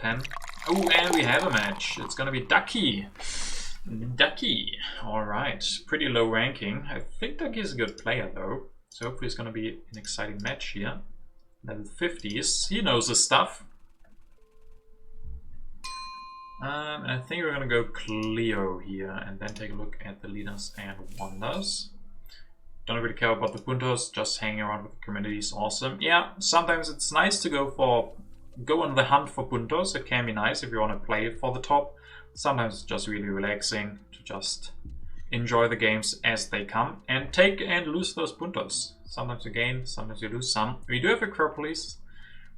10. Oh, and we have a match. It's gonna be Ducky. Ducky. Alright. Pretty low ranking. I think Ducky is a good player though. So hopefully it's gonna be an exciting match here. Level 50s. He knows his stuff. And I think we're gonna go Cleo here and then take a look at the leaders and wonders. Don't really care about the puntos, just hanging around with the community is awesome. Yeah, sometimes it's nice to go on the hunt for puntos. It can be nice if you want to play for the top. Sometimes it's just really relaxing to just enjoy the games as they come and take and lose those puntos. Sometimes you gain, sometimes you lose some. We do have Acropolis,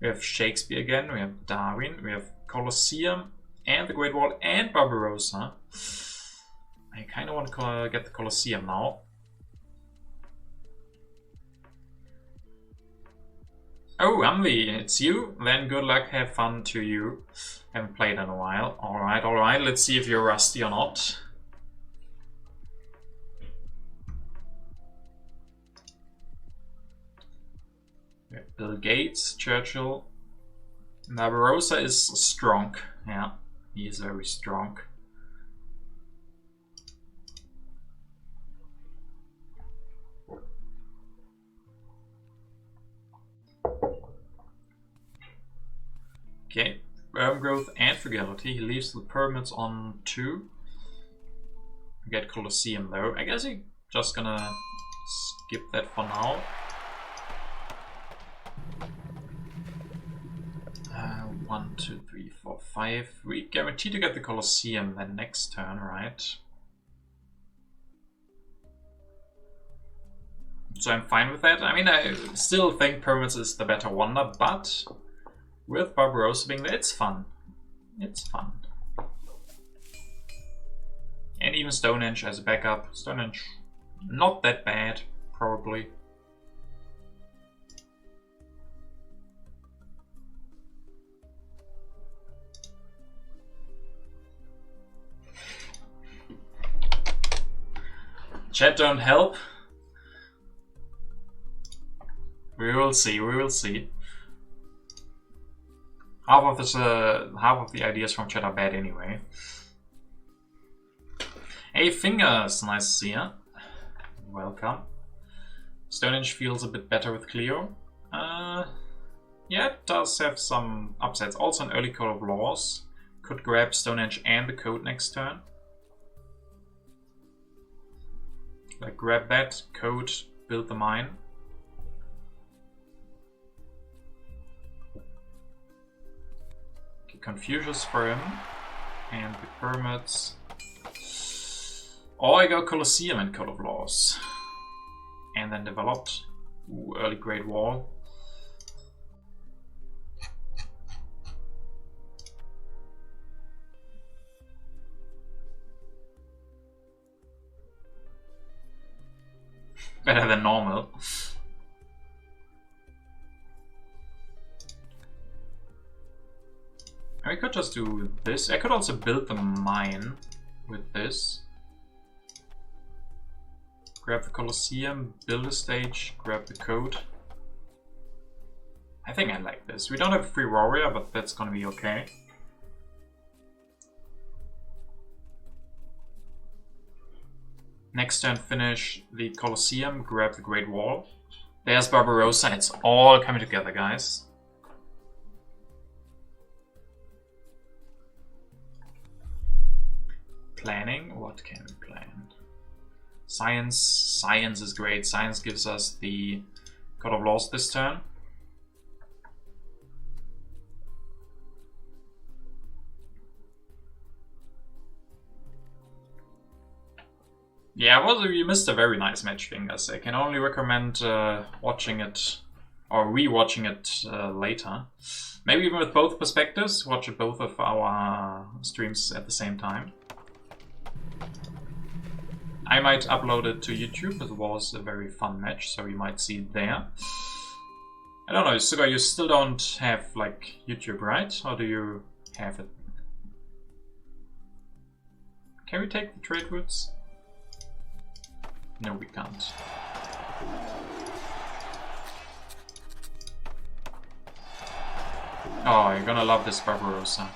we have Shakespeare again, we have Darwin, we have Colosseum and the Great Wall and Barbarossa. I kind of want to get the Colosseum now. Oh, Umli, it's you? Then good luck, have fun to you. Haven't played in a while. Alright, let's see if you're rusty or not. We have Bill Gates, Churchill. Barbarossa is strong. Yeah, he is very strong. Okay, Urban Growth and Frugality. He leaves the pyramids on 2. We get Colosseum though. I guess he's just gonna skip that for now. 1, 2, 3, 4, 5. We guarantee to get the Colosseum then next turn, right? So I'm fine with that. I mean, I still think pyramids is the better wonder, but with Barbarossa being there, it's fun. It's fun. And even Stonehenge as a backup. Stonehenge, not that bad, probably. Chat don't help. We will see, we will see. Half of the ideas from chat are bad anyway. Hey Fingers, nice to see ya. Welcome. Stonehenge feels a bit better with Cleo. Yeah, it does have some upsets. Also an early Code of Laws. Could grab Stonehenge and the code next turn. Like grab that, code, build the mine. Okay, Confucius for him. And the pyramids. Or I go Colosseum and Code of Laws. And then developed. Ooh, early Great Wall. Better than normal. I could just do this. I could also build the mine with this. Grab the Colosseum, build a stage, grab the code. I think I like this. We don't have a free warrior, but that's gonna be okay. Next turn, finish the Colosseum, grab the Great Wall. There's Barbarossa, it's all coming together, guys. Planning, what can we plan? Science is great. Science gives us the Code of Laws this turn. Yeah, well, you missed a very nice match, Fingers. I can only recommend watching it or re-watching it later. Maybe even with both perspectives, watch both of our streams at the same time. I might upload it to YouTube. It was a very fun match, so you might see it there. I don't know, Suga, you still don't have like YouTube, right? Or do you have it? Can we take the trade routes? No, we can't. Oh, you're gonna love this Barbarossa.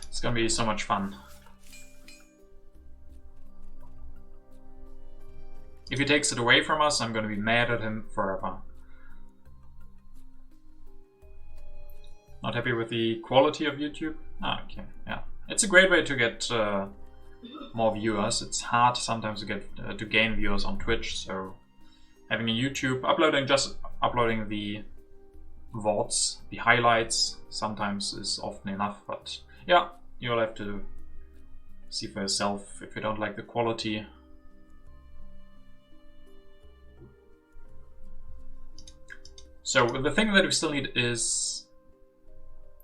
It's gonna be so much fun. If he takes it away from us, I'm gonna be mad at him forever. Not happy with the quality of YouTube? Ah, okay, yeah. It's a great way to get more viewers. It's hard sometimes to get to gain viewers on Twitch, so having a YouTube, just uploading the VODs, the highlights, sometimes is often enough, but yeah, you'll have to see for yourself if you don't like the quality. So the thing that we still need is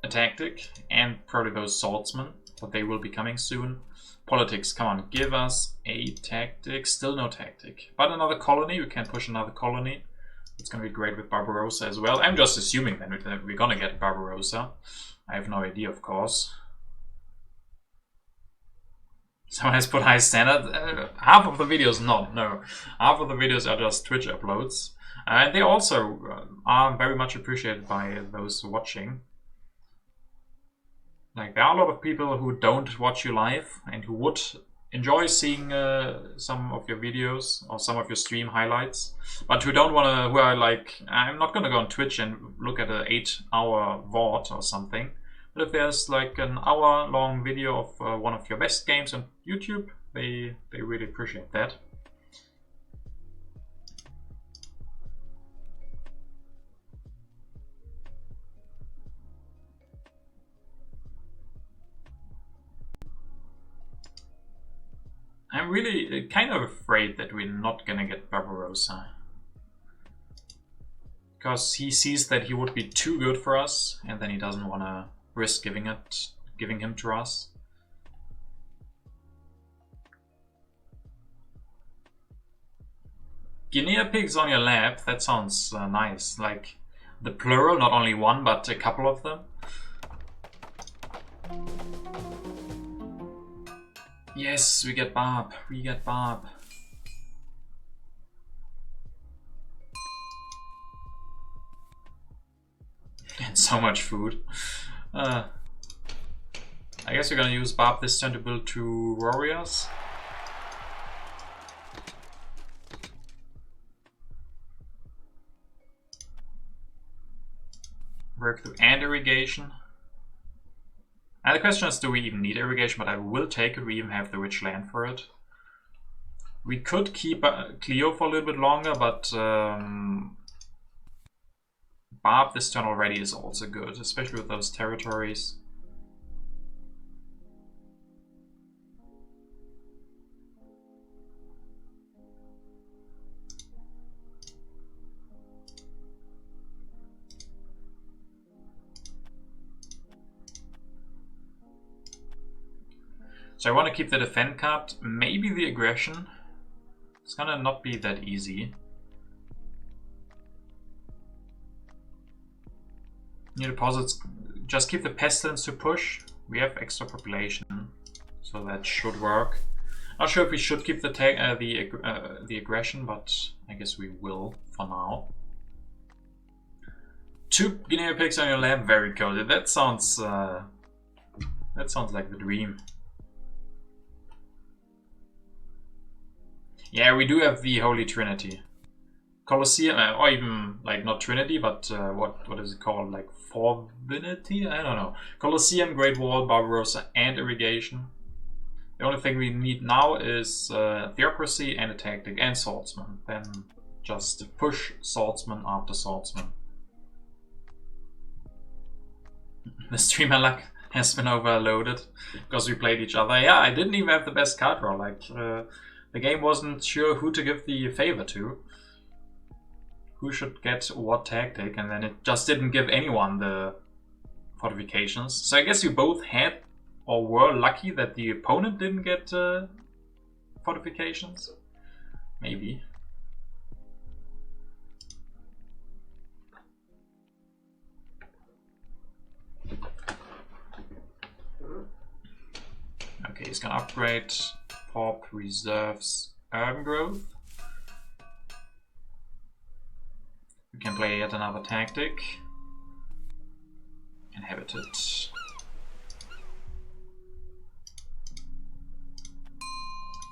a tactic and probably those swordsmen, but they will be coming soon. Politics, come on, give us a tactic. Still no tactic, but another colony. We can push another colony. It's gonna be great with Barbarossa as well. I'm just assuming then that we're gonna get Barbarossa. I have no idea, of course. Someone has put high standard. Half of the videos, no. Half of the videos are just Twitch uploads. And they also are very much appreciated by those watching. Like, there are a lot of people who don't watch you live and who would enjoy seeing some of your videos or some of your stream highlights, but who don't want to, who are like, I'm not going to go on Twitch and look at an 8-hour VOD or something. But if there's like an hour-long video of one of your best games on YouTube, they really appreciate that. I'm really kind of afraid that we're not gonna get Barbarossa. Because he sees that he would be too good for us, and then he doesn't want to risk giving him to us. Guinea pigs on your lap, that sounds nice. Like the plural, not only one, but a couple of them. Yes, we get Barb. We get Barb. And so much food. I guess we're gonna use Barb this turn to build 2 warriors. Work through and irrigation. And the question is, do we even need irrigation? But I will take it. We even have the rich land for it. We could keep Cleo for a little bit longer, but Barb this turn already is also good, especially with those territories. So I want to keep the defend card, maybe the aggression. It's gonna not be that easy. New deposits, just keep the pestilence to push. We have extra population, so that should work. Not sure if we should keep the aggression, but I guess we will for now. 2 guinea pigs on your lap, very cozy. That sounds like the dream. Yeah, we do have the Holy Trinity. Colosseum, or even, like, not Trinity, but what is it called? Like, Forvinity? I don't know. Colosseum, Great Wall, Barbarossa, and Irrigation. The only thing we need now is Theocracy and a Tactic and Swordsman. Then just push Swordsman after Swordsman. The streamer luck has been overloaded because we played each other. Yeah, I didn't even have the best card draw. Like, the game wasn't sure who to give the favor to. Who should get what tactic, and then it just didn't give anyone the fortifications. So I guess you both had or were lucky that the opponent didn't get fortifications. Maybe. Okay, he's gonna upgrade Pop Reserves Urban Growth. We can play yet another tactic. inhabited.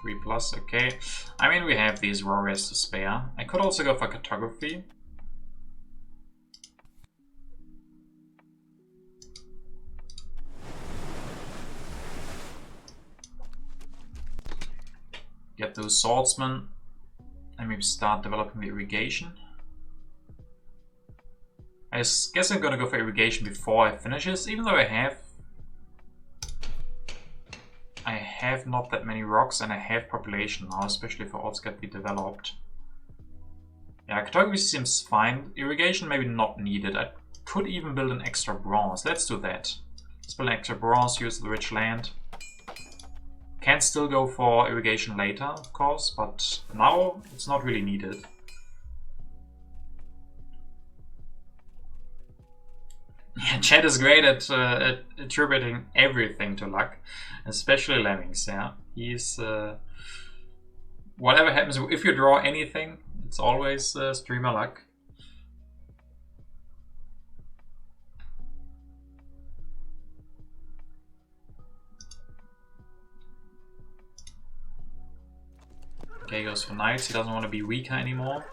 Three plus, okay. I mean, we have these warriors to spare. I could also go for cartography. Get those swordsmen and maybe start developing the irrigation. I guess I'm gonna go for irrigation before I finish this, even though I have not that many rocks and I have population now, especially if I also get the developed. Yeah, cartography seems fine. Irrigation maybe not needed. I could even build an extra bronze. Let's do that. Let's build an extra bronze, use the rich land. Can still go for irrigation later, of course, but now it's not really needed. Yeah, Chad is great at attributing everything to luck, especially Lemmings. Yeah, he's whatever happens if you draw anything, it's always streamer luck. Okay, he goes for knights. He doesn't want to be weaker anymore.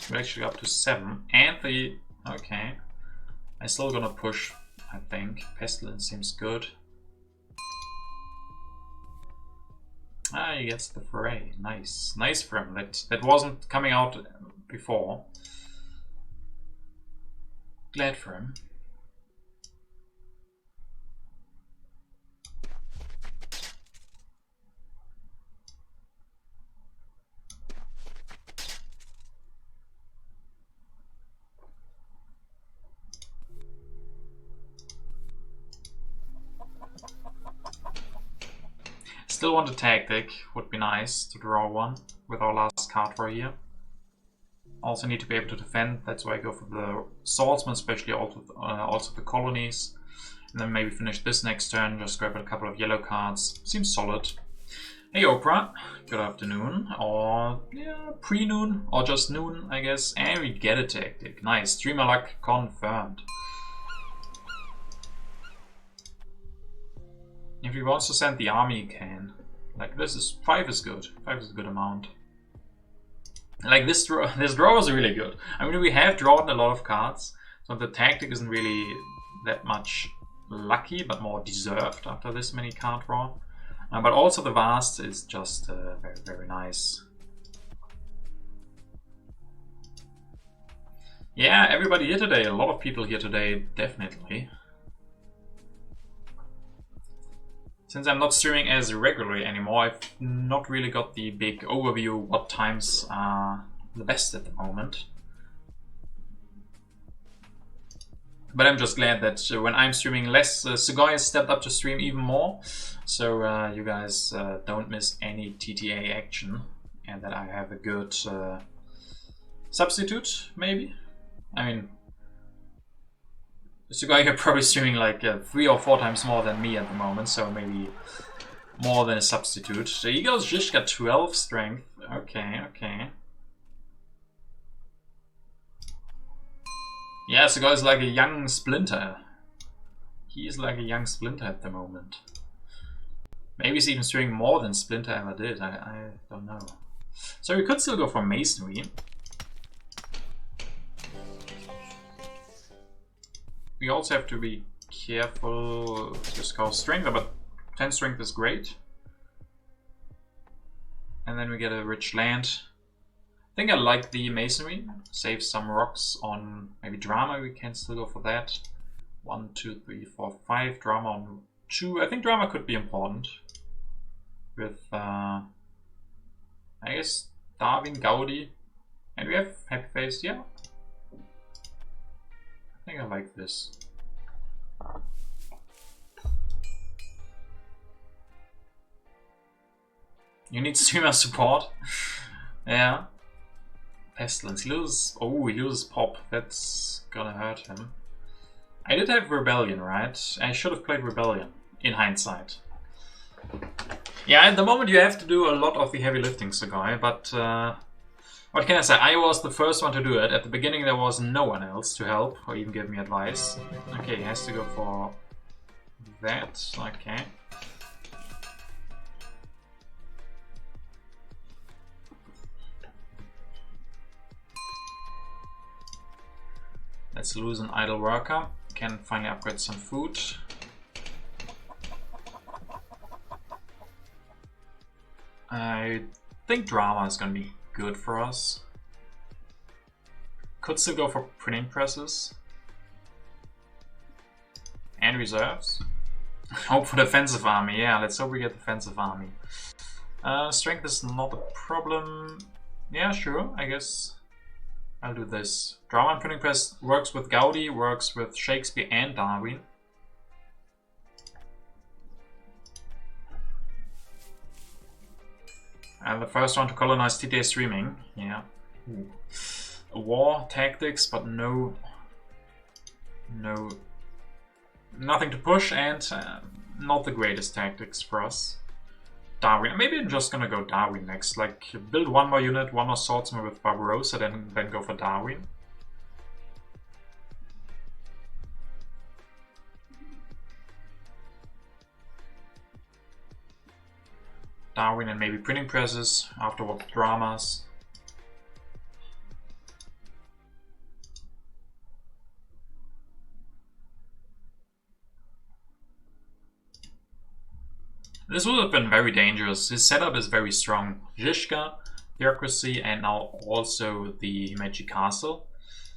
We're actually up to 7, and the okay. I'm still gonna push, I think. Pestilence seems good. Ah, he gets the fray. Nice. Nice for him. That wasn't coming out before. Glad for him. Still want a tactic, would be nice to draw one with our last card for here. Also need to be able to defend, that's why I go for the swordsman, especially also the colonies. And then maybe finish this next turn, just grab a couple of yellow cards. Seems solid. Hey Oprah, good afternoon, or yeah, pre-noon, or just noon, I guess. And we get a tactic. Nice, streamer luck confirmed. If he wants to send the army, he can. Like this is 5 is good. 5 is a good amount. Like this draw was really good. I mean, we have drawn a lot of cards, so the tactic isn't really that much lucky, but more deserved after this many card draw. But also the vast is just very, very nice. Yeah, everybody here today. A lot of people here today, definitely. Since I'm not streaming as regularly anymore, I've not really got the big overview what times are the best at the moment. But I'm just glad that when I'm streaming less, Sugoi has stepped up to stream even more. So you guys don't miss any TTA action. And that I have a good substitute, maybe? I mean, Sugoi are probably streaming like 3 or 4 times more than me at the moment, so maybe more than a substitute. So Eagles just got 12 strength. Okay, okay. Yeah, Sugoi is like a young Splinter. He is like a young Splinter at the moment. Maybe he's even streaming more than Splinter ever did. I don't know. So we could still go for Masonry. We also have to be careful to score strength, but 10 strength is great. And then we get a rich land. I think I like the masonry. Save some rocks on maybe drama. We can still go for that. 1, 2, 3, 4, 5. Drama on 2. I think drama could be important. With, I guess, Darwin, Gaudi. And we have Happy Face, yeah. I think I like this. You need streamer support. Yeah. Pestilence. He loses. Oh, he loses pop. That's gonna hurt him. I did have Rebellion, right? I should have played Rebellion in hindsight. Yeah, at the moment you have to do a lot of the heavy lifting, Sugoi, but What can I say? I was the first one to do it. At the beginning there was no one else to help or even give me advice. Okay, he has to go for that. Okay. Let's lose an idle worker. Can finally upgrade some food. I think drama is gonna be good for us. Could still go for printing presses. And reserves. Hope for defensive army. Yeah, let's hope we get defensive army. Strength is not a problem. Yeah, sure, I guess I'll do this. Drama and printing press works with Gaudi, works with Shakespeare and Darwin. And the first one to colonize TTA streaming. Yeah. Ooh. War tactics, but nothing to push, and not the greatest tactics for us. Darwin. Maybe I'm just gonna go Darwin next. Like, build one more unit, one more swordsman with Barbarossa, then go for Darwin. Darwin and maybe printing presses, afterwards dramas. This would have been very dangerous. His setup is very strong. Zizka, Theocracy, and now also the Himeji Castle.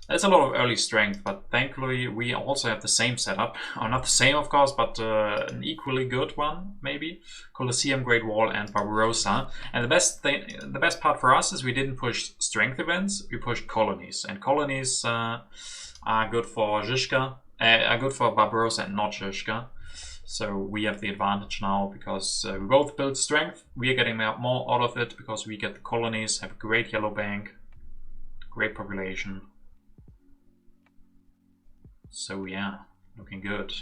There's a lot of early strength, but thankfully we also have the same setup. Or not the same, of course, but an equally good one, maybe. Colosseum, Great Wall, and Barbarossa. And the best part for us is we didn't push strength events, we pushed colonies. And colonies are good for Zizka, are good for Barbarossa and not Zizka. So we have the advantage now because we both build strength. We are getting more out of it because we get the colonies, have a great yellow bank, great population. So yeah, looking good.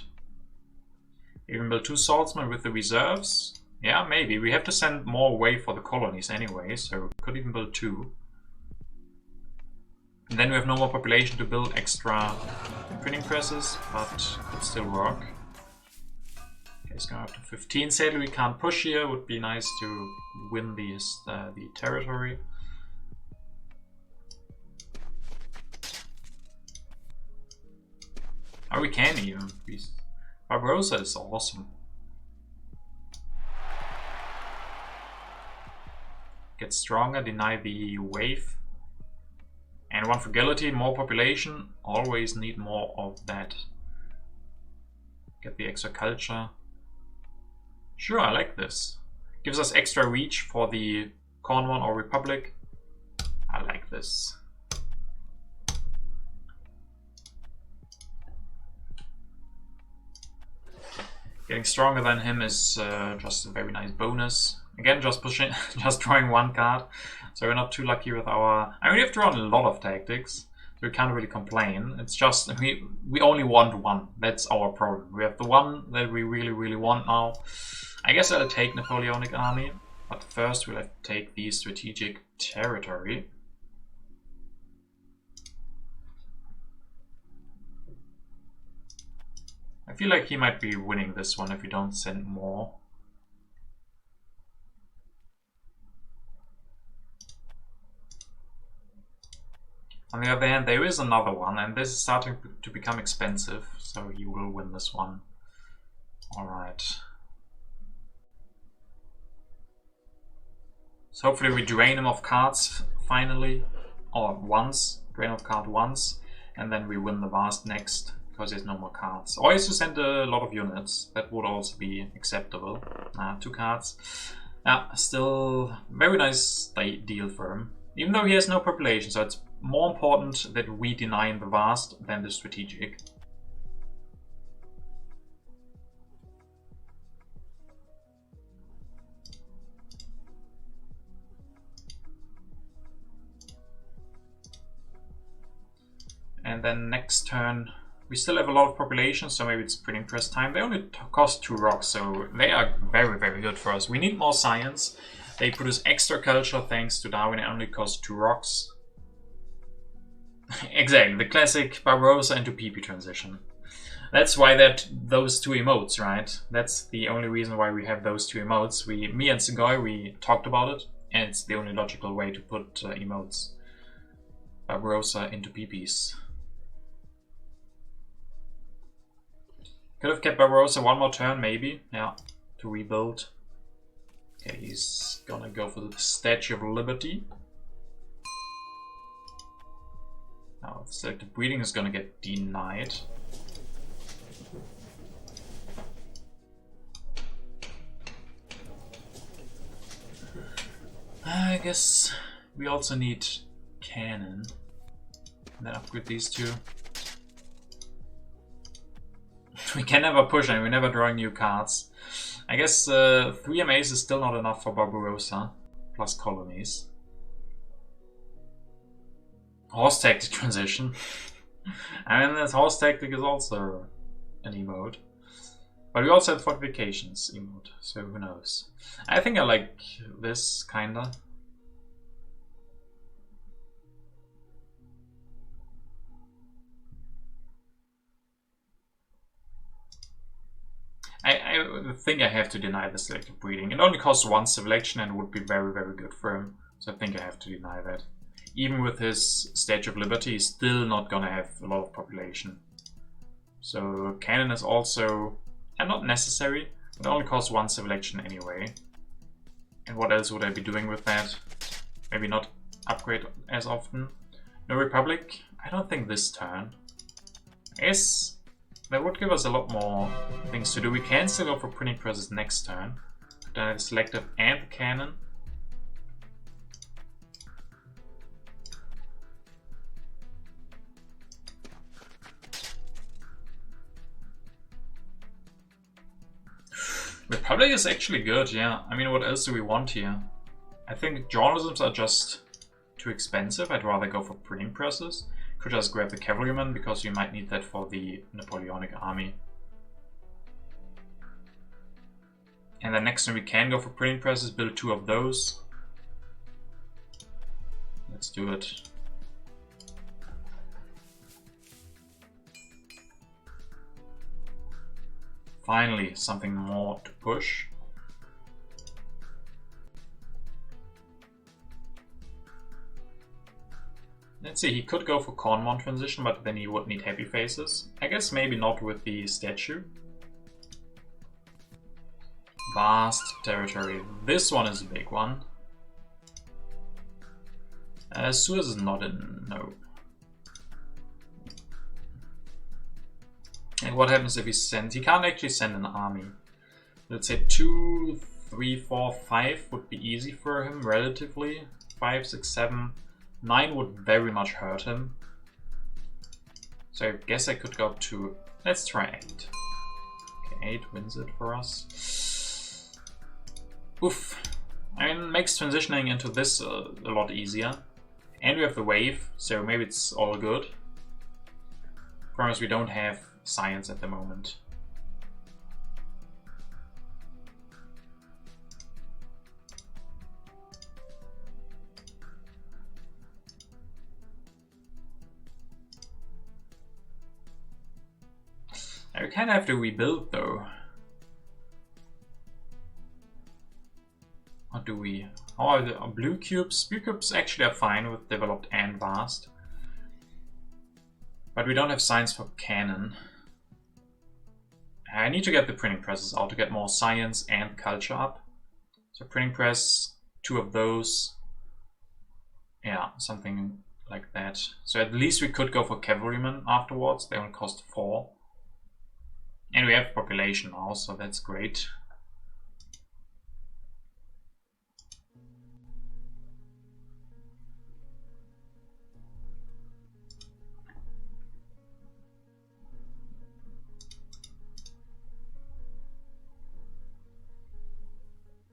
Even build 2 swordsmen with the reserves. Yeah, maybe. We have to send more away for the colonies anyway, so we could even build 2. And then we have no more population to build extra printing presses, but could still work. Okay, it's going up to 15. Sadly we can't push here. Would be nice to win the territory. Oh, we can even. Barbarossa is awesome. Get stronger, deny the wave. And one for guillotine, more population. Always need more of that. Get the extra culture. Sure, I like this. Gives us extra reach for the Cornwall or Republic. I like this. Getting stronger than him is just a very nice bonus. Again, just pushing, just drawing 1 card. So we're not too lucky with our... I mean, we have drawn a lot of tactics, so we can't really complain. It's just, we only want 1. That's our problem. We have the 1 that we really, really want now. I guess I'll take Napoleonic Army, but first we'll have to take the strategic territory. I feel like he might be winning this one if we don't send more. On the other hand, there is another one, and this is starting to become expensive, so he will win this one. Alright. So hopefully we drain him of cards finally, or once, drain of card once, and then we win the Vast next. Because there's no more cards. Or is to send a lot of units. That would also be acceptable. 2 cards. Still very nice deal for him. Even though he has no population, so it's more important that we deny the Vast than the strategic. And then next turn, we still have a lot of population, so maybe it's printing press time. They only cost 2 rocks, so they are very, very good for us. We need more science. They produce extra culture thanks to Darwin and only cost 2 rocks. Exactly, the classic Barbarossa into PP transition. That's why those 2 emotes, right? That's the only reason why we have those 2 emotes. Me and Segoy, we talked about it, and it's the only logical way to put emotes. Barbarossa into PPs. Could have kept Barbarossa one more turn, maybe. Yeah, to rebuild. Okay, he's gonna go for the Statue of Liberty. Now, selective breeding is gonna get denied. I guess we also need cannon. And then upgrade these 2. We can never push and we're never drawing new cards. I guess 3 MAs is still not enough for Barbarossa, plus colonies. Horse tactic transition. I mean, this horse tactic is also an emote. But we also have fortifications emote, so who knows. I think I like this, kinda. I think I have to deny the selective breeding. It only costs 1 selection and would be very, very good for him. So I think I have to deny that. Even with his Statue of Liberty, he's still not gonna have a lot of population. So cannon is also not necessary. It only costs 1 selection anyway. And what else would I be doing with that? Maybe not upgrade as often. No Republic? I don't think this turn. I guess that would give us a lot more things to do. We can still go for printing presses next turn. Then I have selective and cannon. Republic is actually good, yeah. I mean, what else do we want here? I think journalisms are just too expensive. I'd rather go for printing presses. Could just grab the cavalryman because you might need that for the Napoleonic army. And then next time we can go for printing presses, build 2 of those. Let's do it. Finally, something more to push. Let's see, he could go for Cornmont transition, but then he would need happy faces. I guess maybe not with the statue. Vast territory. This one is a big one. Suez is not in, no. And what happens if he sends? He can't actually send an army. Let's say 2, 3, 4, 5 would be easy for him, relatively. 5, 6, 7, 9 would very much hurt him. So I guess I could go up to... Let's try 8. Okay, 8 wins it for us. Oof. I mean, makes transitioning into this a lot easier. And we have the wave, so maybe it's all good. Promise we don't have science at the moment. We kind of have to rebuild though. What do we? How are the blue cubes? Blue cubes actually are fine with developed and vast. But we don't have science for cannon. I need to get the printing presses out to get more science and culture up. So printing press, 2 of those. Yeah, something like that. So at least we could go for cavalrymen afterwards. They only cost 4. And we have population now, so that's great.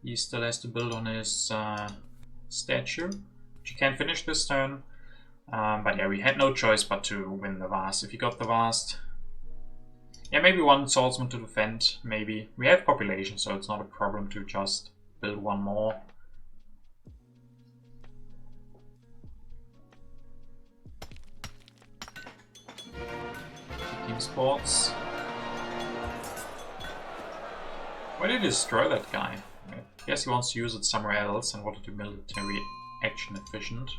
He still has to build on his statue, which he can finish this turn. But yeah, we had no choice but to win the vast. If he got the vast, yeah, maybe 1 swordsman to defend, maybe. We have population, so it's not a problem to just build 1 more. team sports. Why did he destroy that guy? I guess he wants to use it somewhere else and wanted to military action efficient.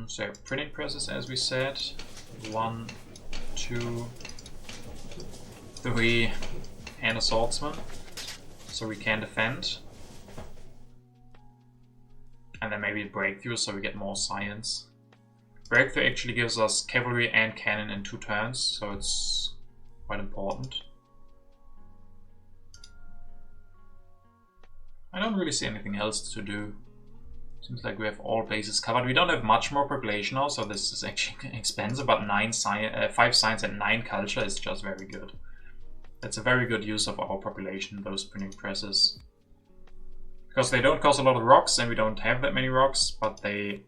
So printing presses, as we said. 1, 2, 3, and a swordsman, so we can defend. And then maybe a breakthrough, so we get more science. Breakthrough actually gives us cavalry and cannon in 2 turns, so it's quite important. I don't really see anything else to do. Seems like we have all bases covered. We don't have much more population now, so this is actually expensive, but 5 science and 9 culture is just very good. That's a very good use of our population, those printing presses. Because they don't cost a lot of rocks, and we don't have that many rocks, but they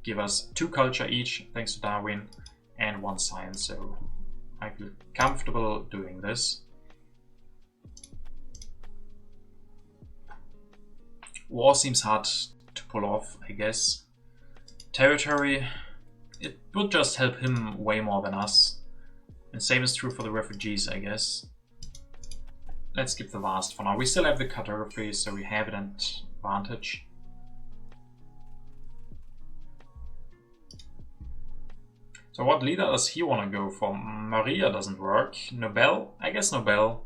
give us 2 culture each, thanks to Darwin, and 1 science, so I feel comfortable doing this. War seems hard to pull off, I guess. Territory, it would just help him way more than us. And same is true for the refugees, I guess. Let's skip the vast for now. We still have the cartography, so we have an advantage. So what leader does he want to go for? Maria doesn't work. Nobel? I guess Nobel.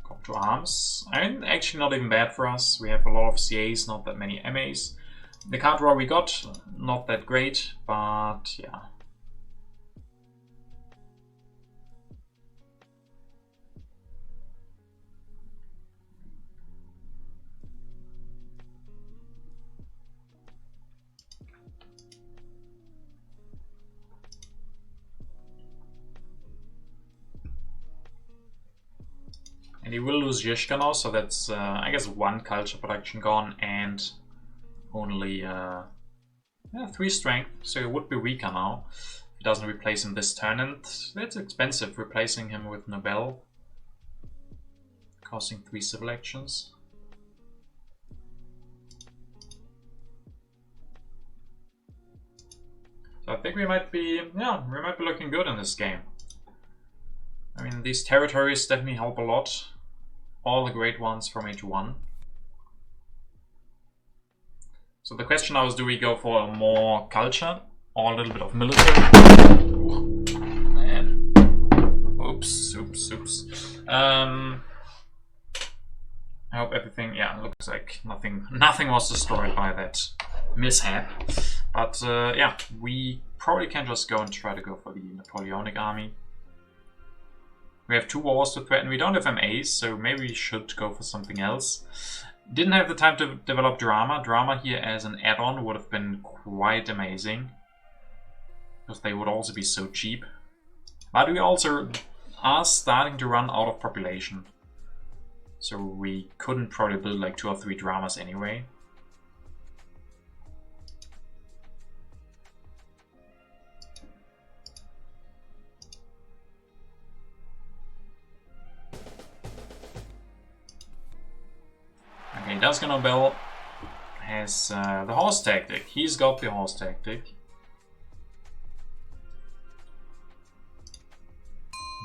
Come to arms. I mean, actually not even bad for us. We have a lot of CAs, not that many MAs. The card draw we got, not that great, but yeah. And he will lose Yishka now, so that's, I guess, 1 culture production gone and only 3 strength, so he would be weaker now if he doesn't replace him this turn, and that's expensive, replacing him with Nobel, costing 3 civil actions. So I think we might be looking good in this game. I mean, these territories definitely help a lot. All the great ones from Age 1. So the question now is, do we go for more culture or a little bit of military? Oops. I hope everything, looks like nothing was destroyed by that mishap. But yeah, we probably can just go and try to go for the Napoleonic army. We have 2 wars to threaten. We don't have MAs, so maybe we should go for something else. Didn't have the time to develop drama. Drama here as an add-on would have been quite amazing, because they would also be so cheap. But we also are starting to run out of population, so we couldn't probably build like 2 or 3 dramas anyway. Okay, Dusker Nobel has the horse tactic. He's got the horse tactic.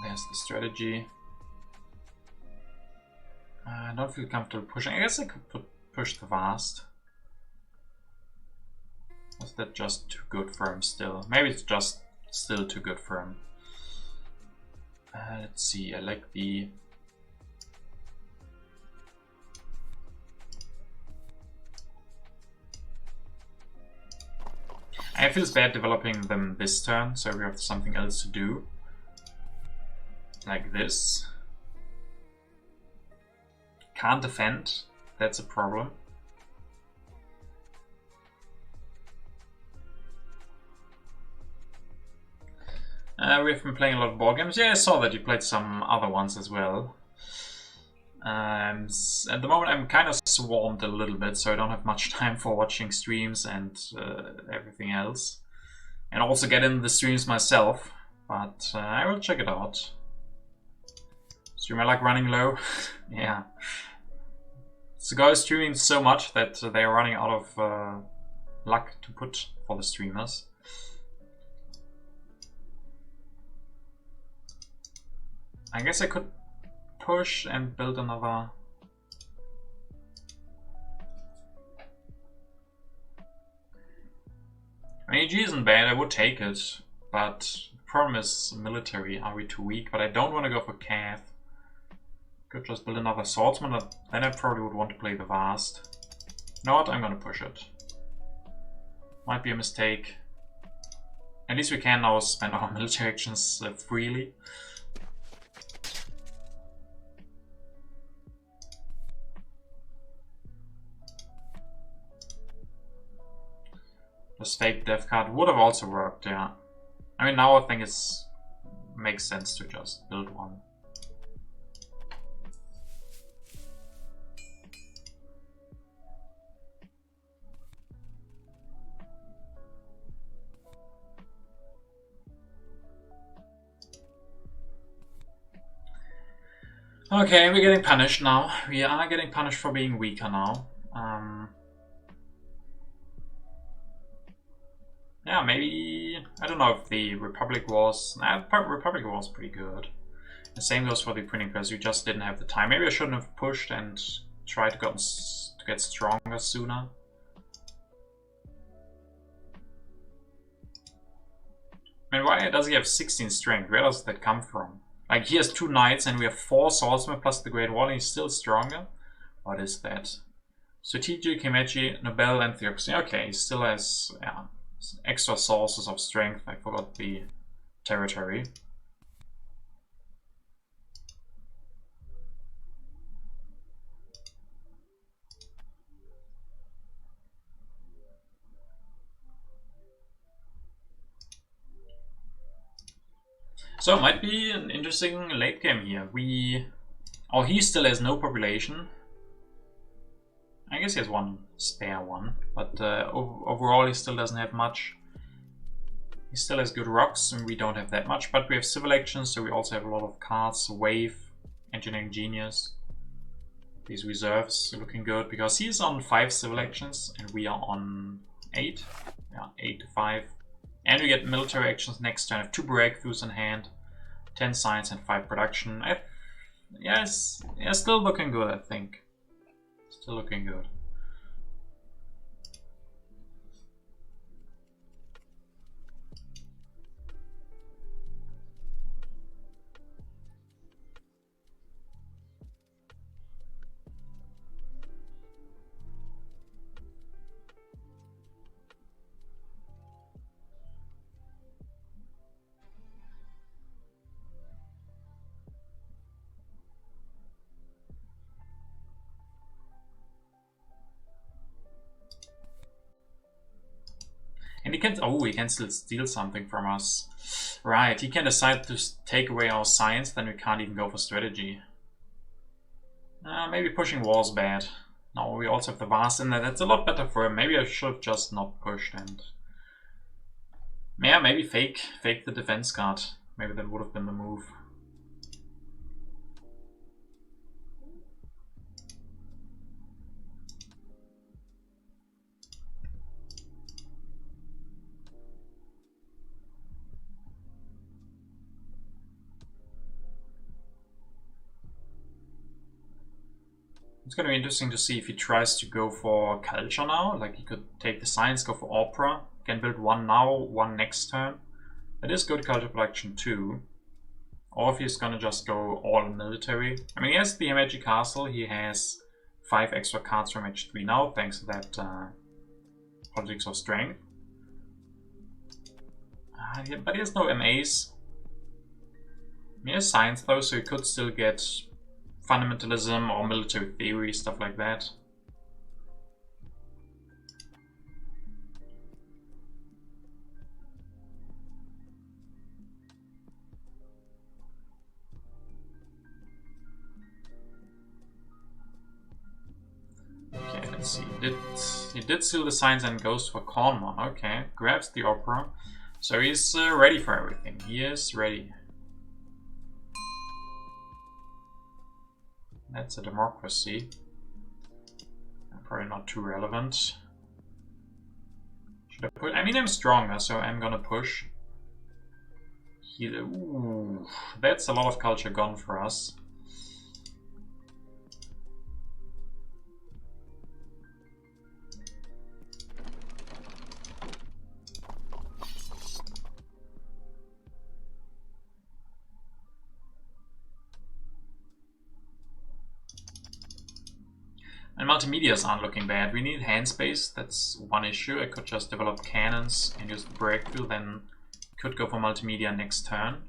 There's the strategy. I don't feel comfortable pushing. I guess I could push the vast. Was that just too good for him still? Maybe it's just still too good for him. Let's see, I like the... I feel bad developing them this turn, so we have something else to do. Like this. Can't defend, that's a problem. We've been playing a lot of board games. Yeah, I saw that you played some other ones as well. At the moment I'm kind of swamped a little bit, so I don't have much time for watching streams and everything else. And also get in the streams myself, but I will check it out. Stream I like running low. Yeah. So guys streaming so much that they are running out of luck to put for the streamers. I guess I could push and build another. AG isn't bad, I would take it, but the problem is military. Are we too weak? But I don't want to go for Cav. Could just build another swordsman, then I probably would want to play the Vast. You know what? I'm gonna push it. Might be a mistake. At least we can now spend our military actions freely. This fake death card would have also worked, yeah. I mean, now I think it makes sense to just build one. Okay, we're getting punished now. We are getting punished for being weaker now. Yeah, maybe... I don't know if the Republic was... Republic was pretty good. The same goes for the printing press, we just didn't have the time. Maybe I shouldn't have pushed and tried to get stronger sooner. I mean, why does he have 16 strength? Where does that come from? Like, he has 2 knights and we have 4 swordsmen plus the Great Wall and he's still stronger? What is that? Strategic, Himeji, Nobel, and Theocracy. Okay, he still has extra sources of strength. I forgot the territory. So it might be an interesting late game here. He still has no population. I guess he has one spare one, but overall he still doesn't have much. He still has good rocks and we don't have that much, but we have civil actions, so we also have a lot of cards, wave, engineering genius. These reserves are looking good because he's on 5 civil actions and we are on 8. Yeah, 8 to 5. And we get military actions next turn. I have 2 breakthroughs in hand, 10 science and 5 production. Yes, still looking good, I think. Still looking good. And he can still steal something from us. Right, he can decide to take away our science, then we can't even go for strategy. Maybe pushing walls bad. No, we also have the Vast in there. That's a lot better for him. Maybe I should have just not pushed and... Yeah, maybe fake the defense card. Maybe that would have been the move. It's going to be interesting to see if he tries to go for culture now. Like, he could take the science, go for opera. Can build 1 now, 1 next turn. That is good culture production too. Or if he's going to just go all military. I mean, he has the Magic Castle. He has 5 extra cards from H3 now, thanks to that Politics of Strength. But he has no MAs. He has science though, so he could still get fundamentalism or military theory, stuff like that. Okay, let's see. He did steal the science and goes for Cornwall. Okay, grabs the opera. So he's ready for everything. He is ready. That's a democracy. Probably not too relevant. Should I put? I mean, I'm stronger, so I'm gonna push. Ooh, that's a lot of culture gone for us. And multimedias aren't looking bad. We need hand space, that's one issue. I could just develop cannons and use the breakthrough, then could go for multimedia next turn.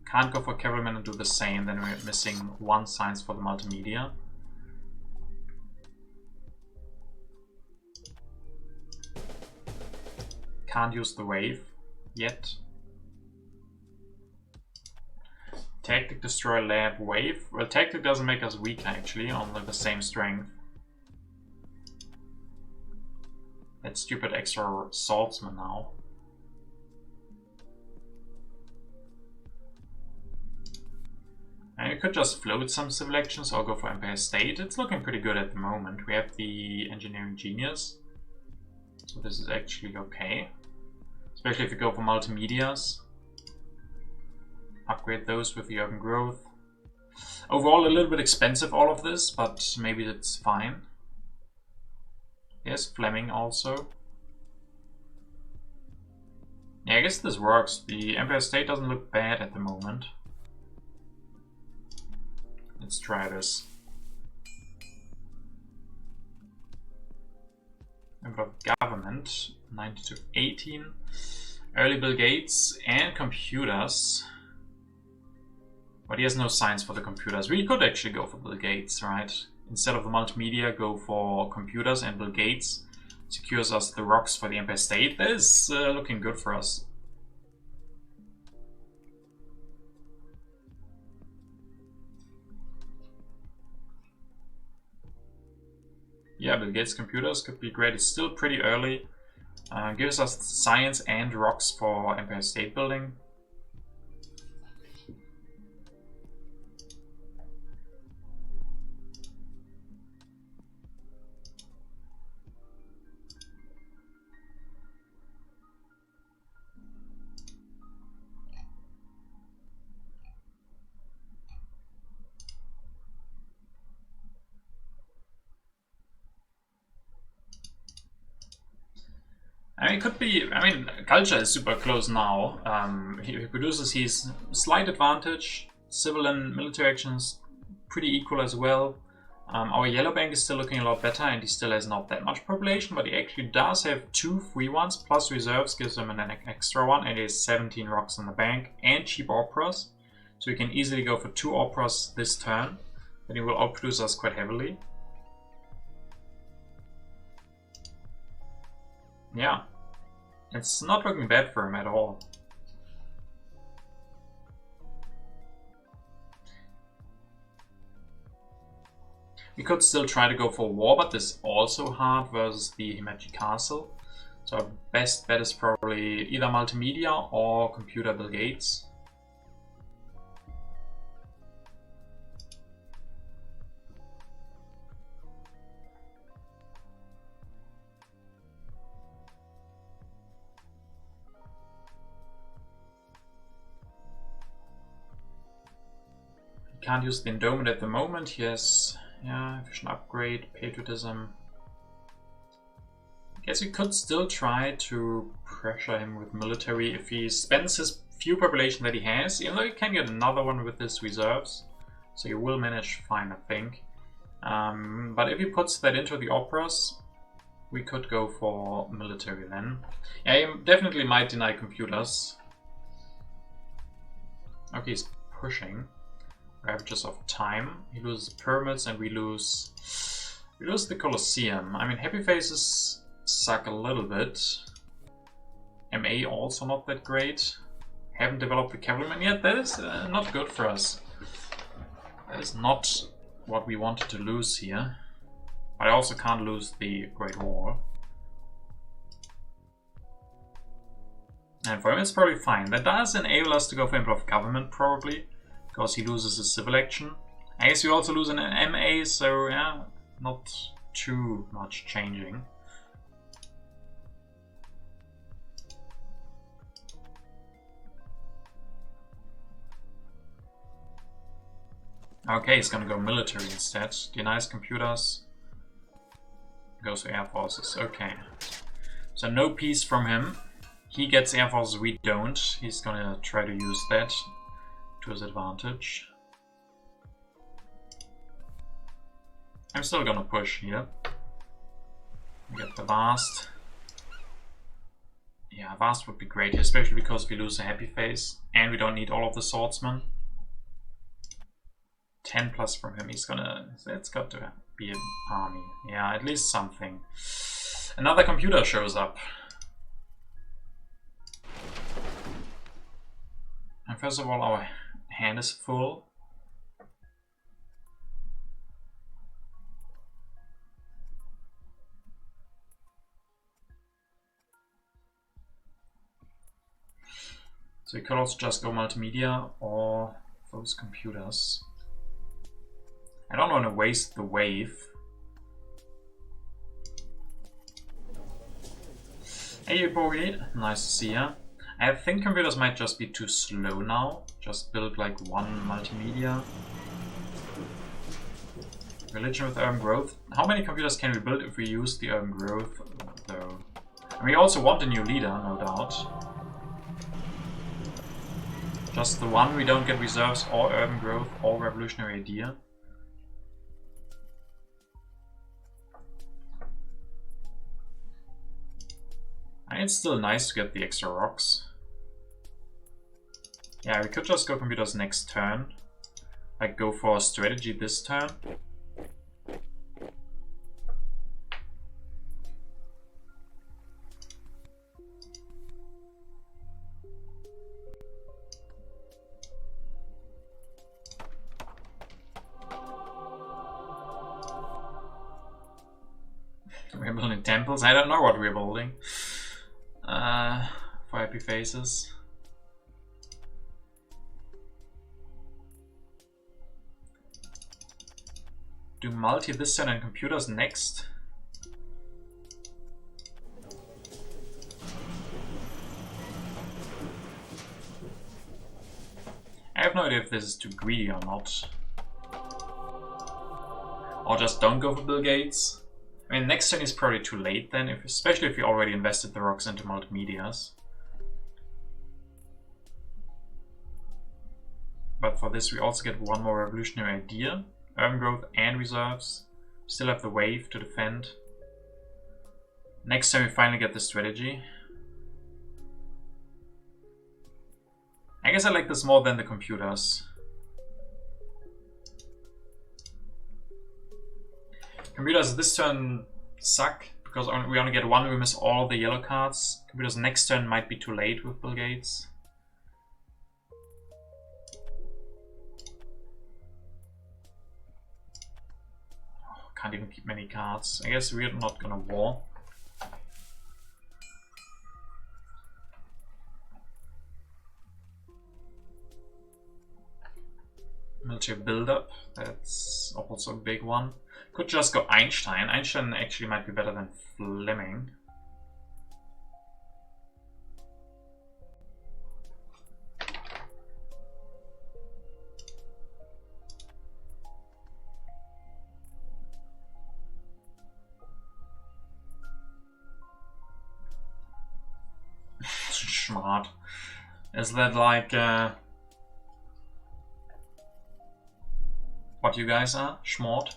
Can't go for cavalryman and do the same, then we're missing one science for the multimedia. Can't use the wave yet. Tactic, destroy, lab, wave. Well, tactic doesn't make us weak actually, only the same strength. That stupid extra swordsman now. And you could just float some civil actions or go for Empire State. It's looking pretty good at the moment. We have the engineering genius, so this is actually okay. Especially if you go for multimedias. Upgrade those with the urban growth. Overall a little bit expensive all of this, but maybe it's fine. Yes, Fleming also. Yeah, I guess this works. The Empire State doesn't look bad at the moment. Let's try this. Member of Government, 90 to 18. Early Bill Gates and computers. But he has no science for the computers. We could actually go for Bill Gates, right? Instead of the multimedia, go for computers, and Bill Gates secures us the rocks for the Empire State. That is looking good for us. Yeah, Bill Gates computers could be great. It's still pretty early. Gives us science and rocks for Empire State building. I mean, it could be, I mean, culture is super close now. He produces his slight advantage. Civil and military actions pretty equal as well. Our yellow bank is still looking a lot better, and he still has not that much population, but he actually does have 2 free ones, plus reserves gives him an extra one, and he has 17 rocks in the bank and cheap operas. So he can easily go for 2 operas this turn. Then he will outproduce us quite heavily. Yeah, it's not looking bad for him at all. We could still try to go for war, but this is also hard versus the Himeji Castle. So our best bet is probably either multimedia or computer Bill Gates. Can't use the endowment at the moment. He has, yeah, efficient upgrade, patriotism. I guess we could still try to pressure him with military if he spends his few population that he has, even though he can get another one with his reserves. So he will manage fine, I think. But if he puts that into the operas, we could go for military then. Yeah, he definitely might deny computers. Okay, he's pushing. Ravages of time. He loses pyramids and we lose the Colosseum. I mean, happy faces suck a little bit. MA also not that great. Haven't developed the cavalryman yet. That is not good for us. That is not what we wanted to lose here. But I also can't lose the Great Wall. And for him it's probably fine. That does enable us to go for Emperor of Government probably, because he loses his civil action. I guess we also lose an MA, so yeah, not too much changing. Okay, he's gonna go military instead. Denies computers. Goes to air forces. Okay. So no peace from him. He gets air forces, we don't. He's gonna try to use that to his advantage. I'm still gonna push here. Get the Vast. Yeah, Vast would be great, especially because we lose a happy face and we don't need all of the swordsmen. 10 plus from him, he's gonna... It's got to be an army. Yeah, at least something. Another computer shows up. And first of all, our hand is full. So you could also just go multimedia or those computers. I don't want to waste the wave. Hey Bowie, nice to see ya. I think computers might just be too slow now. Just build like one multimedia. Religion with urban growth. How many computers can we build if we use the urban growth though? And we also want a new leader, no doubt. Just the one, we don't get reserves or urban growth or revolutionary idea. And it's still nice to get the extra rocks. Yeah, we could just go computers next turn. Like go for a strategy this turn. We're building temples. I don't know what we're building. For happy faces. Do multi this turn and computers next. I have no idea if this is too greedy or not. Or just don't go for Bill Gates. I mean, next turn is probably too late then, especially if you already invested the rocks into multimedias. But for this we also get one more revolutionary idea. Urban growth and reserves. Still have the wave to defend. Next time we finally get the strategy. I guess I like this more than the computers. Computers this turn suck because we only get one, we miss all the yellow cards. Computers next turn might be too late with Bill Gates. Oh, can't even keep many cards. I guess we're not gonna war. Military build-up, that's also a big one. Could just go Einstein. Einstein actually might be better than Fleming. Smart. Is that like what you guys are? Smart?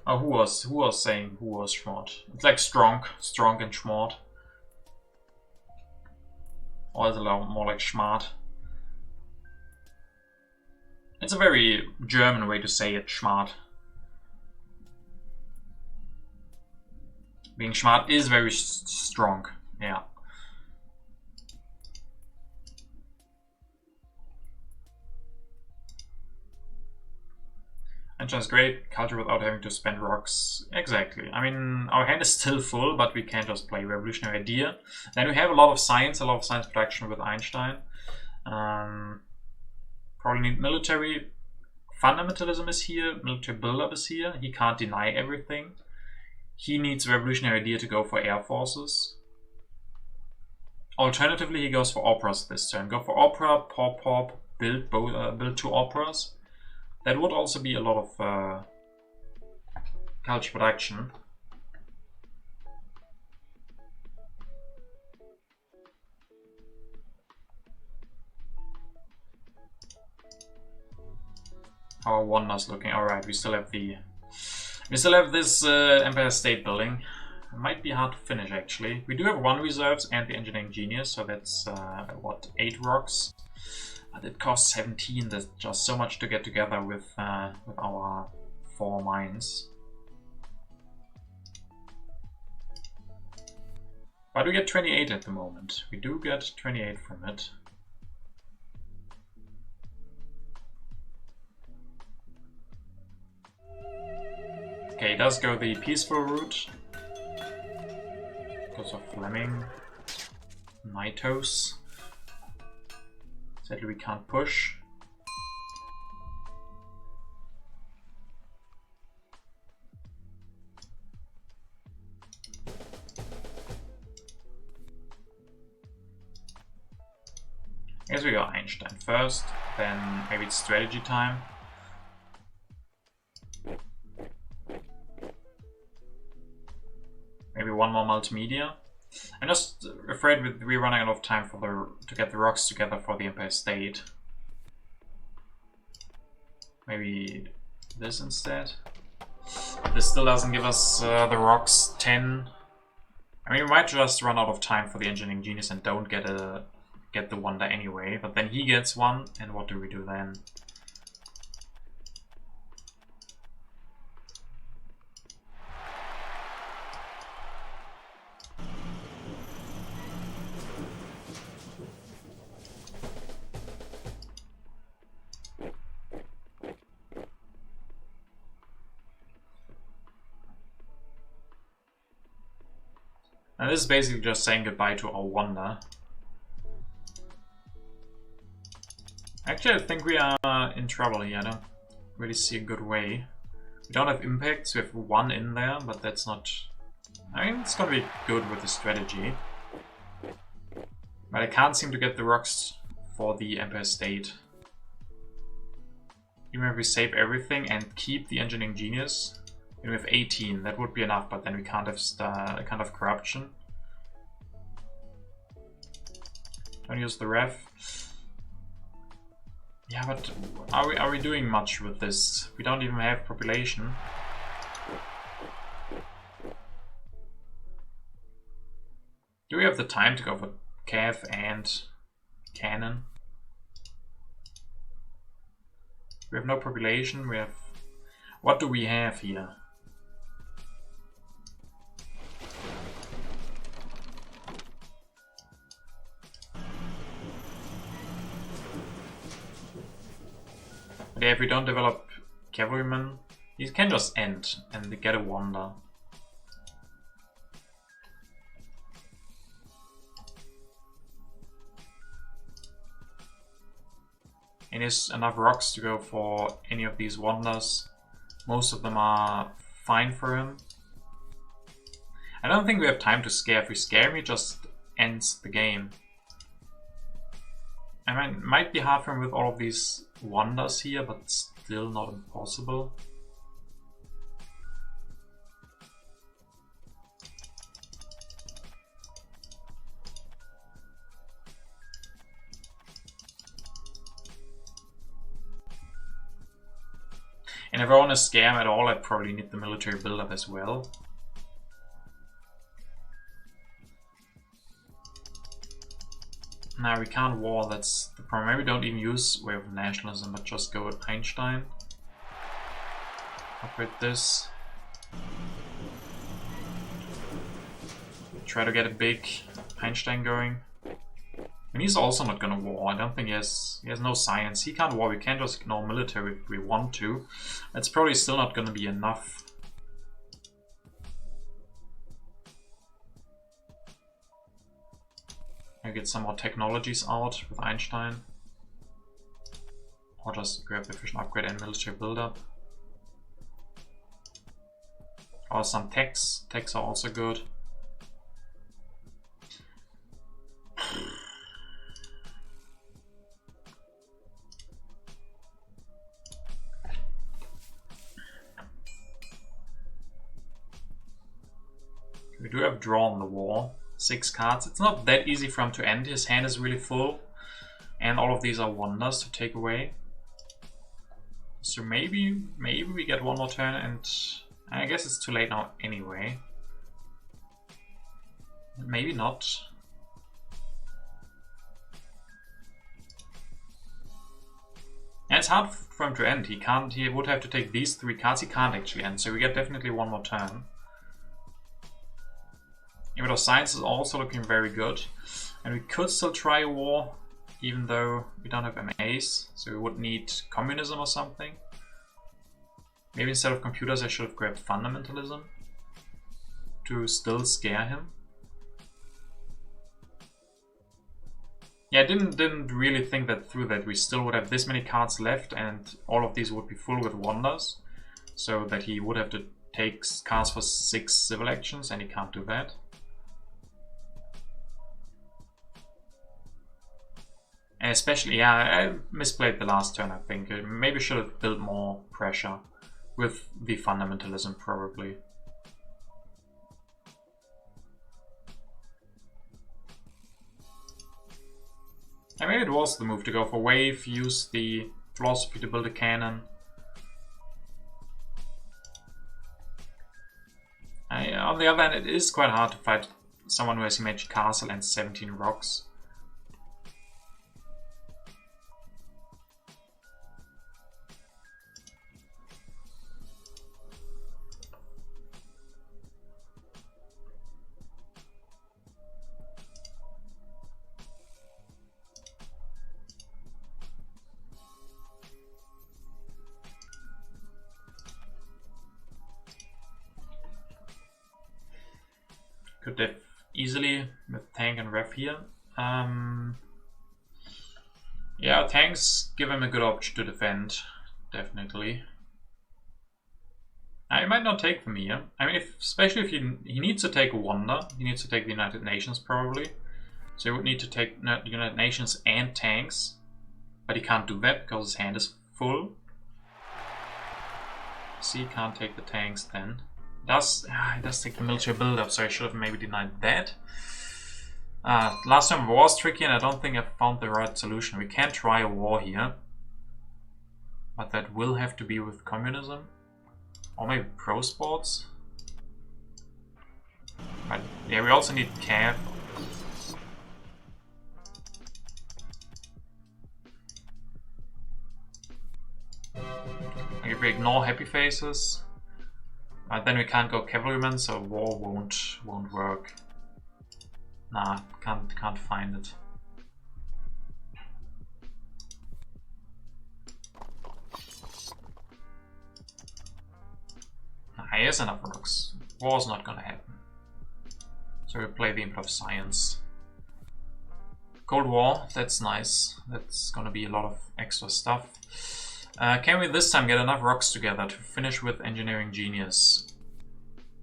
Oh, who was saying who was smart? It's like strong and smart. Or is it more like smart? It's a very German way to say it, smart. Being smart is very strong, yeah. Enchant's great, culture without having to spend rocks. Exactly. I mean, our hand is still full, but we can't just play revolutionary idea. Then we have a lot of science production with Einstein. Probably need military. Fundamentalism is here, military build-up is here. He can't deny everything. He needs revolutionary idea to go for air forces. Alternatively, he goes for operas this turn. Go for opera, pop, build build 2 operas. That would also be a lot of culture production. Our wonders looking. Alright, we still have this Empire State building. It might be hard to finish actually. We do have 1 reserves and the engineering genius, so that's what, 8 rocks. But it costs 17. There's just so much to get together with our 4 mines. But we get 28 at the moment. We do get 28 from it. Okay, he does go the peaceful route. Because of Fleming. Nitos. Sadly we can't push. I guess we go Einstein first, then maybe it's strategy time. Maybe 1 more multimedia. I'm just afraid we're running out of time to get the rocks together for the Empire State. Maybe this instead. This still doesn't give us the rocks 10. I mean, we might just run out of time for the engineering genius and don't get the wonder anyway. But then he gets 1, and what do we do then? And this is basically just saying goodbye to our wonder. Actually, I think we are in trouble here. I don't really see a good way. We don't have impacts. We have 1 in there, but that's not... I mean, it's gonna be good with the strategy. But I can't seem to get the rocks for the Empire State. Even if we save everything and keep the engineering genius, we have 18. That would be enough, but then we can't have corruption. Don't use the ref. Yeah, but are we doing much with this? We don't even have population. Do we have the time to go for Cav and Cannon? We have no population. We have... What do we have here? But yeah, if we don't develop cavalrymen, these can just end and they get a wonder. And there's enough rocks to go for any of these wonders. Most of them are fine for him. I don't think we have time to scare. If we scare him, he just ends the game. I mean, it might be hard for him with all of these wonders here, but still not impossible. And if I want to scare him at all, I probably need the military buildup as well. Now we can't war, that's the problem. Maybe don't even use Way of Nationalism, but just go with Einstein. Upgrade this. Try to get a big Einstein going. And he's also not gonna war. I don't think he has no science. He can't war. We can't just ignore military if we want to. It's probably still not gonna be enough. I get some more technologies out with Einstein. Or just grab the efficient upgrade and military buildup. Or some techs. Techs are also good. We do have draw on the war. 6 cards. It's not that easy for him to end. His hand is really full. And all of these are wonders to take away. So maybe we get one more turn, and I guess it's too late now anyway. Maybe not. And it's hard for him to end. He would have to take these 3 cards. He can't actually end, so we get definitely one more turn. Even though science is also looking very good. And we could still try a war, even though we don't have MAs. So we would need communism or something. Maybe instead of computers I should have grabbed fundamentalism to still scare him. Yeah, I didn't really think that through, that we still would have this many cards left and all of these would be full with wonders. So that he would have to take cards for 6 civil actions, and he can't do that. And especially, yeah, I misplayed the last turn, I think. Maybe should have built more pressure with the fundamentalism, probably. And maybe it was the move to go for wave, use the philosophy to build a cannon. On the other hand, it is quite hard to fight someone who has a magic castle and 17 rocks. Could def easily with tank and ref here. Yeah, tanks give him a good option to defend, definitely. He might not take them here. I mean, especially if he needs to take a wonder. He needs to take the United Nations probably. So he would need to take the United Nations and tanks. But he can't do that because his hand is full. So he can't take the tanks then. He does take the military build-up, so I should have maybe denied that. Last time was tricky and I don't think I found the right solution. We can try a war here. But that will have to be with communism. Or maybe pro sports. But yeah, we also need cav. If we ignore happy faces, then we can't go cavalrymen, so war won't work. Nah, can't find it. He has enough rocks. War's not gonna happen. So we play the Imp of Science. Cold War, that's nice. That's gonna be a lot of extra stuff. Can we this time get enough rocks together to finish with Engineering Genius?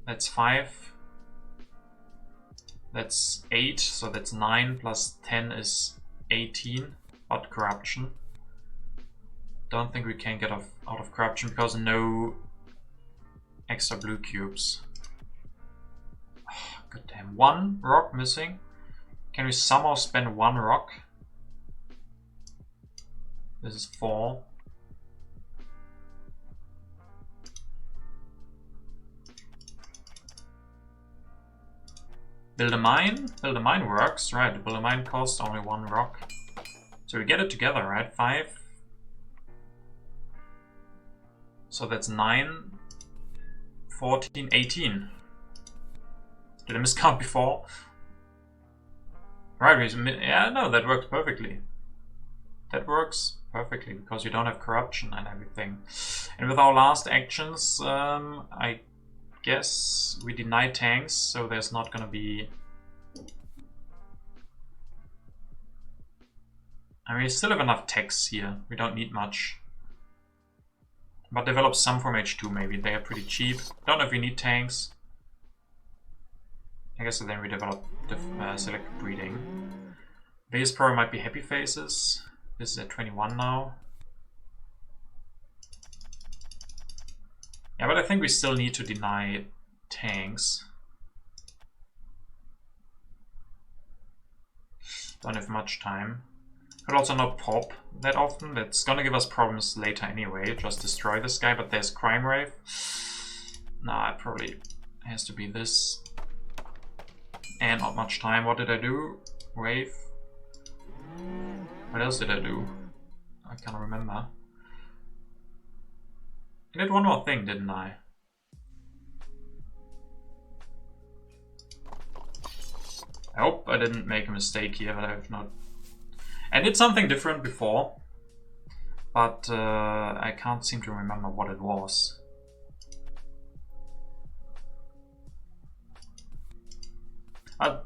That's 5. That's 8, so that's 9 plus 10 is 18. But corruption. Don't think we can get out of corruption because no extra blue cubes. Oh, God damn. 1 rock missing. Can we somehow spend 1 rock? This is 4. Build a mine? Build a mine works, right. Build a mine costs only 1 rock. So we get it together, right? 5. So that's 9, 14, 18. Did I miscount before? Right, yeah, no, that works perfectly. That works perfectly because you don't have corruption and everything. And with our last actions, I guess we deny tanks, so there's not gonna be... I mean, we still have enough techs here. We don't need much. But develop some from H2 maybe. They are pretty cheap. Don't know if we need tanks. I guess then we develop the select breeding. Base pro might be happy faces. This is at 21 now. Yeah, but I think we still need to deny tanks. Don't have much time. Could also not pop that often. That's gonna give us problems later anyway. Just destroy this guy, but there's Crime Wave. Nah, it probably has to be this. And not much time. What did I do? Wave. What else did I do? I can't remember. I did one more thing, didn't I? I hope I didn't make a mistake here, but I have not. I did something different before, but I can't seem to remember what it was.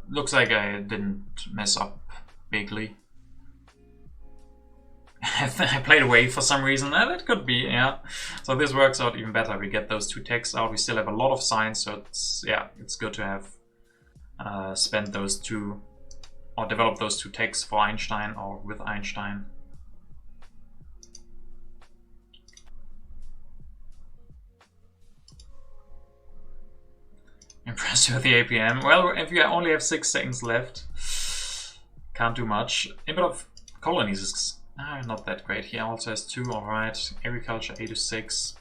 Looks like I didn't mess up bigly. I played away for some reason. That could be, yeah. So this works out even better. We get those 2 techs out. We still have a lot of science, so it's, yeah, it's good to have spent those 2 or develop those 2 techs for Einstein or with Einstein. Impressed with the APM. Well, if you only have 6 seconds left, can't do much. Input of colonies is not that great. He also has 2, alright. Agriculture 8 to 6.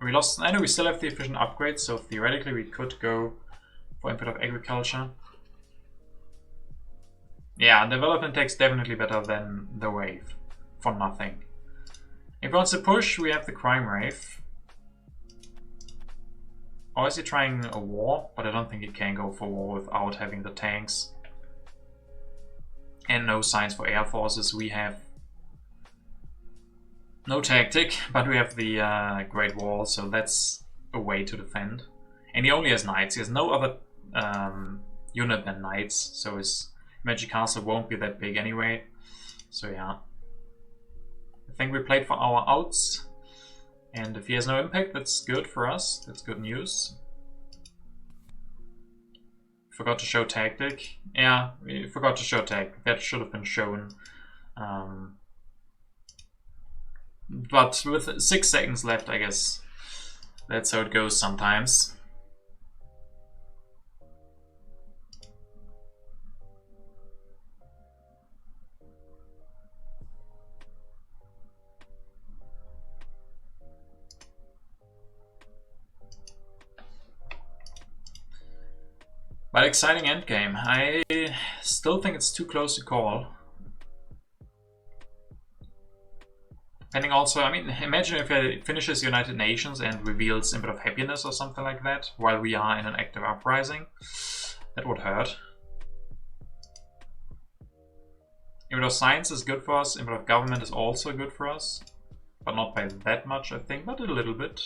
We lost. I know we still have the efficient upgrade, so theoretically we could go for input of agriculture. Yeah, development takes definitely better than the wave for nothing. If he wants to push, we have the crime wave. Or is he trying a war? But I don't think he can go for war without having the tanks. And no signs for air forces. We have no tactic, but we have the Great Wall, so that's a way to defend. And he only has knights. He has no other unit than knights, so his Magic Castle won't be that big anyway. So yeah. I think we played for our outs. And if he has no impact, that's good for us. That's good news. Forgot to show tactic. Yeah, we forgot to show tactic. That should have been shown. But with 6 seconds left, I guess that's how it goes sometimes. But exciting endgame. I still think it's too close to call. Depending also, I mean, imagine if it finishes United Nations and reveals Input of Happiness or something like that while we are in an active uprising. That would hurt. Input of Science is good for us. Input of Government is also good for us. But not by that much, I think, but a little bit.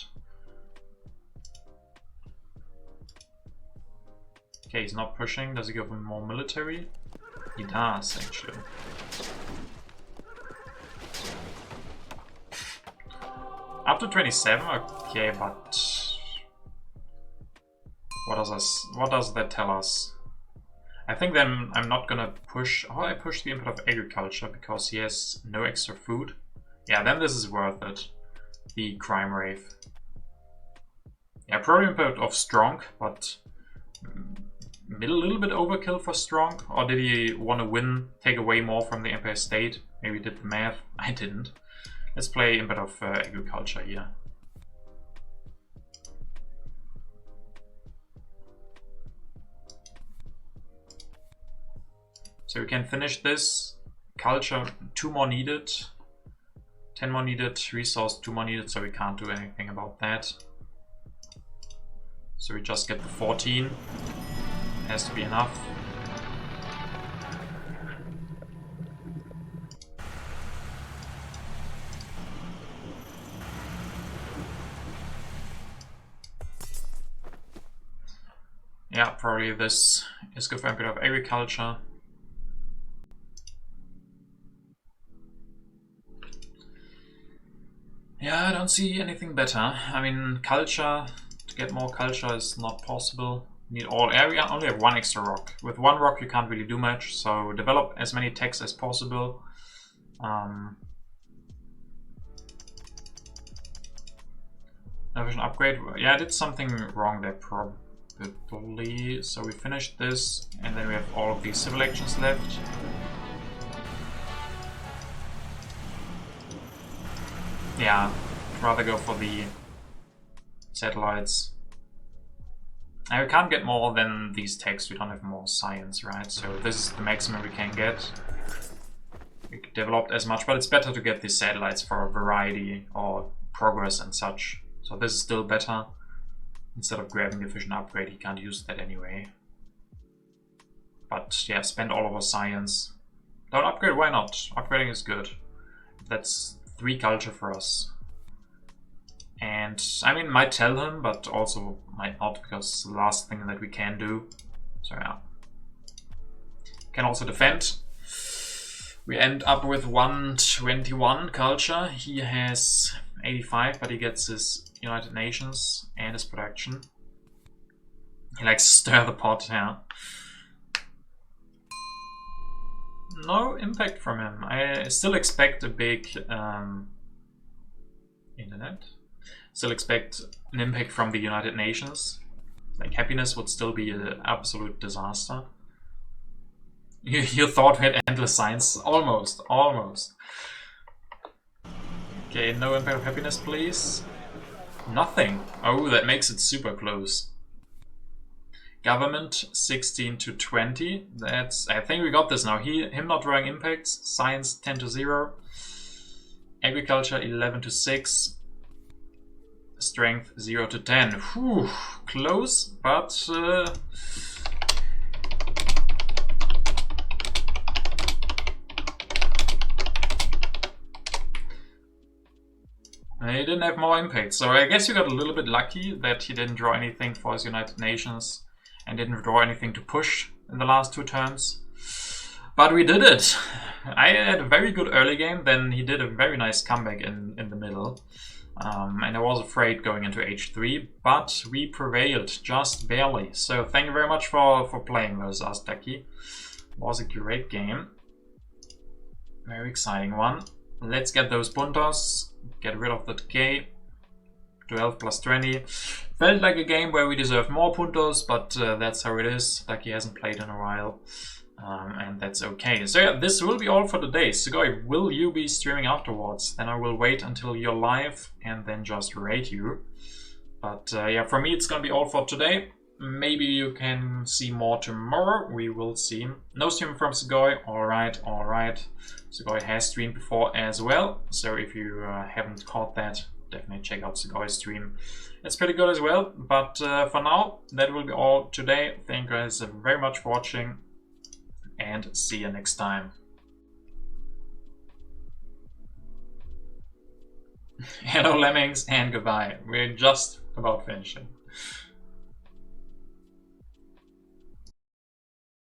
Okay, he's not pushing. Does he go for more military? He does, actually. Up to 27? Okay, but what does that tell us? I think then I'm not gonna push. Oh, I push the input of agriculture because he has no extra food. Yeah, then this is worth it. The crime wave. Yeah, probably input of strong, but a little bit overkill for strong. Or did he want to win, take away more from the Empire State? Maybe he did the math. I didn't. Let's play input of agriculture here. So we can finish this. Culture, 2 more needed. 10 more needed. Resource, 2 more needed, so we can't do anything about that. So we just get the 14. Has to be enough. Yeah, probably this is good for input of agriculture. Yeah, I don't see anything better. I mean, culture, to get more culture is not possible. Need all area, only have 1 extra rock. With 1 rock you can't really do much, so develop as many techs as possible. Vision upgrade, yeah, I did something wrong there probably. So we finished this, and then we have all of these civil actions left. Yeah, I'd rather go for the satellites. And we can't get more than these techs, we don't have more science, right? So this is the maximum we can get. We developed as much, but it's better to get these satellites for variety or progress and such. So this is still better. Instead of grabbing the efficient upgrade, he can't use that anyway. But yeah, spend all of our science. Don't upgrade, why not? Upgrading is good. That's 3 culture for us. And I mean, might tell him, but also might not, because it's the last thing that we can do. So yeah. Can also defend. We end up with 121 culture. He has 85, but he gets his United Nations and his production. He likes to stir the pot, yeah. No impact from him. I still expect a big internet. Still expect an impact from the United Nations. Like, happiness would still be an absolute disaster. You thought we had endless science? Almost, almost. Okay, no impact of happiness, please. Nothing. Oh, that makes it super close. Government 16 to 20. That's, I think we got this now. Him not drawing impacts. Science 10 to 0. Agriculture 11 to 6. Strength 0 to 10. Whew, close, but he didn't have more impact. So I guess you got a little bit lucky that he didn't draw anything for his United Nations and didn't draw anything to push in the last 2 turns. But we did it. I had a very good early game, then he did a very nice comeback in the middle. And I was afraid going into H3, but we prevailed just barely. So thank you very much for playing versus us, Ducky. It was a great game. Very exciting one. Let's get those puntos, get rid of the decay. 12 plus 20. Felt like a game where we deserved more puntos, but that's how it is. Ducky hasn't played in a while. And that's okay. So yeah, this will be all for today. Sugoi, will you be streaming afterwards? Then I will wait until you're live and then just rate you. But yeah, for me it's gonna be all for today. Maybe you can see more tomorrow. We will see. No stream from Sugoi. Alright, alright. Sugoi has streamed before as well. So if you haven't caught that, definitely check out Sugoi's stream. It's pretty good as well. But for now, that will be all today. Thank you guys very much for watching. And see you next time. Hello Lemmings and goodbye. We're just about finishing.